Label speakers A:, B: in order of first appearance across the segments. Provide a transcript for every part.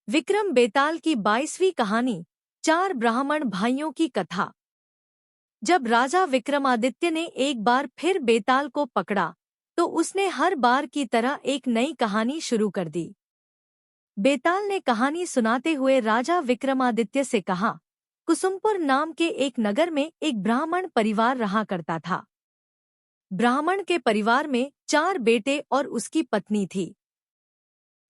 A: विक्रम बेताल की 22वीं कहानी। चार ब्राह्मण भाइयों की कथा। जब राजा विक्रमादित्य ने एक बार फिर बेताल को पकड़ा तो उसने हर बार की तरह एक नई कहानी शुरू कर दी। बेताल ने कहानी सुनाते हुए राजा विक्रमादित्य से कहा, कुसुमपुर नाम के एक नगर में एक ब्राह्मण परिवार रहा करता था। ब्राह्मण के परिवार में 4 बेटे और उसकी पत्नी थी।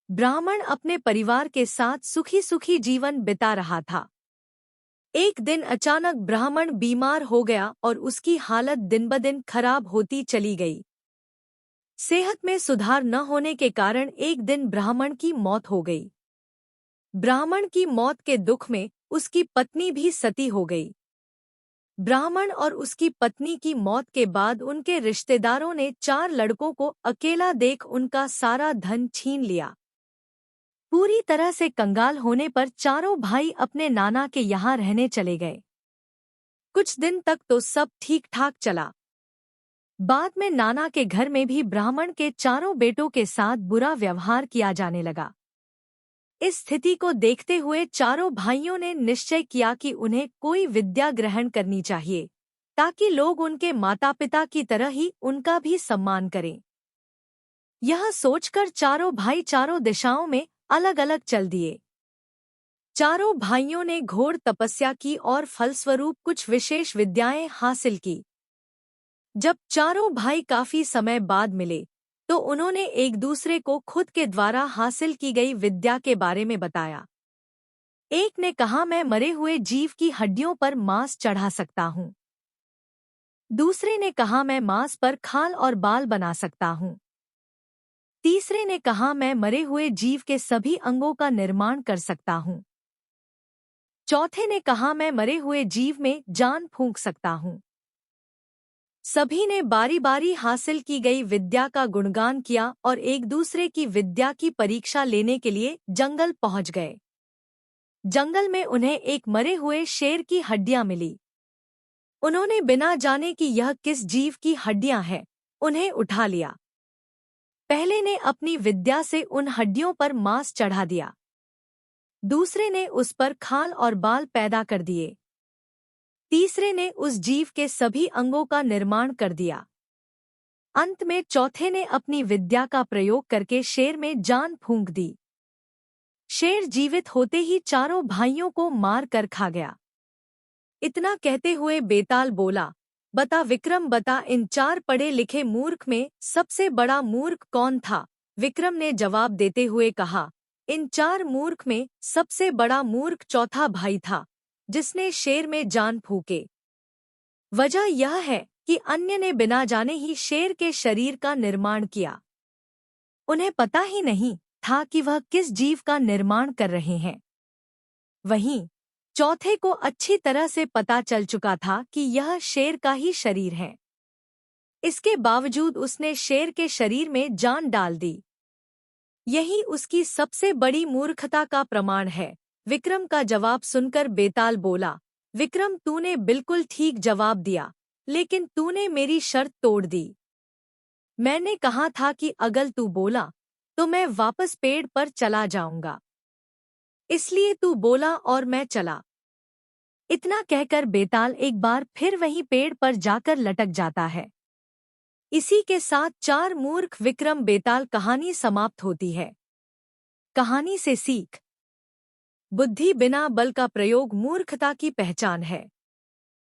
A: ब्राह्मण अपने परिवार के साथ सुखी सुखी जीवन बिता रहा था। एक दिन अचानक ब्राह्मण बीमार हो गया और उसकी हालत दिन-ब-दिन खराब होती चली गई। सेहत में सुधार न होने के कारण एक दिन ब्राह्मण की मौत हो गई। ब्राह्मण की मौत के दुख में उसकी पत्नी भी सती हो गई। ब्राह्मण और उसकी पत्नी की मौत के बाद उनके रिश्तेदारों ने 4 लड़कों को अकेला देख उनका सारा धन छीन लिया। पूरी तरह से कंगाल होने पर चारों भाई अपने नाना के यहाँ रहने चले गए। कुछ दिन तक तो सब ठीक ठाक चला। बाद में नाना के घर में भी ब्राह्मण के चारों बेटों के साथ बुरा व्यवहार किया जाने लगा। इस स्थिति को देखते हुए चारों भाइयों ने निश्चय किया कि उन्हें कोई विद्या ग्रहण करनी चाहिए, ताकि लोग उनके माता पिता की तरह ही उनका भी सम्मान करें। यह सोचकर चारों भाई चारों दिशाओं में अलग अलग चल दिए। चारों भाइयों ने घोर तपस्या की और फलस्वरूप कुछ विशेष विद्याएं हासिल की। जब चारों भाई काफी समय बाद मिले तो उन्होंने एक दूसरे को खुद के द्वारा हासिल की गई विद्या के बारे में बताया। एक ने कहा, मैं मरे हुए जीव की हड्डियों पर मांस चढ़ा सकता हूँ। दूसरे ने कहा, मैं मांस पर खाल और बाल बना सकता हूँ। तीसरे ने कहा, मैं मरे हुए जीव के सभी अंगों का निर्माण कर सकता हूँ। चौथे ने कहा, मैं मरे हुए जीव में जान फूंक सकता हूँ। सभी ने बारी बारी हासिल की गई विद्या का गुणगान किया और एक दूसरे की विद्या की परीक्षा लेने के लिए जंगल पहुंच गए। जंगल में उन्हें एक मरे हुए शेर की हड्डियां मिली। उन्होंने बिना जाने कि यह किस जीव की हड्डियां हैं, उन्हें उठा लिया। पहले ने अपनी विद्या से उन हड्डियों पर मांस चढ़ा दिया। दूसरे ने उस पर खाल और बाल पैदा कर दिए। तीसरे ने उस जीव के सभी अंगों का निर्माण कर दिया। अंत में चौथे ने अपनी विद्या का प्रयोग करके शेर में जान फूंक दी। शेर जीवित होते ही चारों भाइयों को मार कर खा गया। इतना कहते हुए बेताल बोला, बता विक्रम बता, इन 4 पढ़े लिखे मूर्ख में सबसे बड़ा मूर्ख कौन था? विक्रम ने जवाब देते हुए कहा, इन 4 मूर्ख में सबसे बड़ा मूर्ख चौथा भाई था, जिसने शेर में जान फूके। वजह यह है कि अन्य ने बिना जाने ही शेर के शरीर का निर्माण किया। उन्हें पता ही नहीं था कि वह किस जीव का निर्माण कर रहे हैं। वहीं चौथे को अच्छी तरह से पता चल चुका था कि यह शेर का ही शरीर है। इसके बावजूद उसने शेर के शरीर में जान डाल दी। यही उसकी सबसे बड़ी मूर्खता का प्रमाण है। विक्रम का जवाब सुनकर बेताल बोला, विक्रम तूने बिल्कुल ठीक जवाब दिया, लेकिन तूने मेरी शर्त तोड़ दी। मैंने कहा था कि अगर तू बोला तो मैं वापस पेड़ पर चला जाऊंगा, इसलिए तू बोला और मैं चला। इतना कहकर बेताल एक बार फिर वहीं पेड़ पर जाकर लटक जाता है। इसी के साथ 4 मूर्ख विक्रम बेताल कहानी समाप्त होती है। कहानी से सीख, बुद्धि बिना बल का प्रयोग मूर्खता की पहचान है।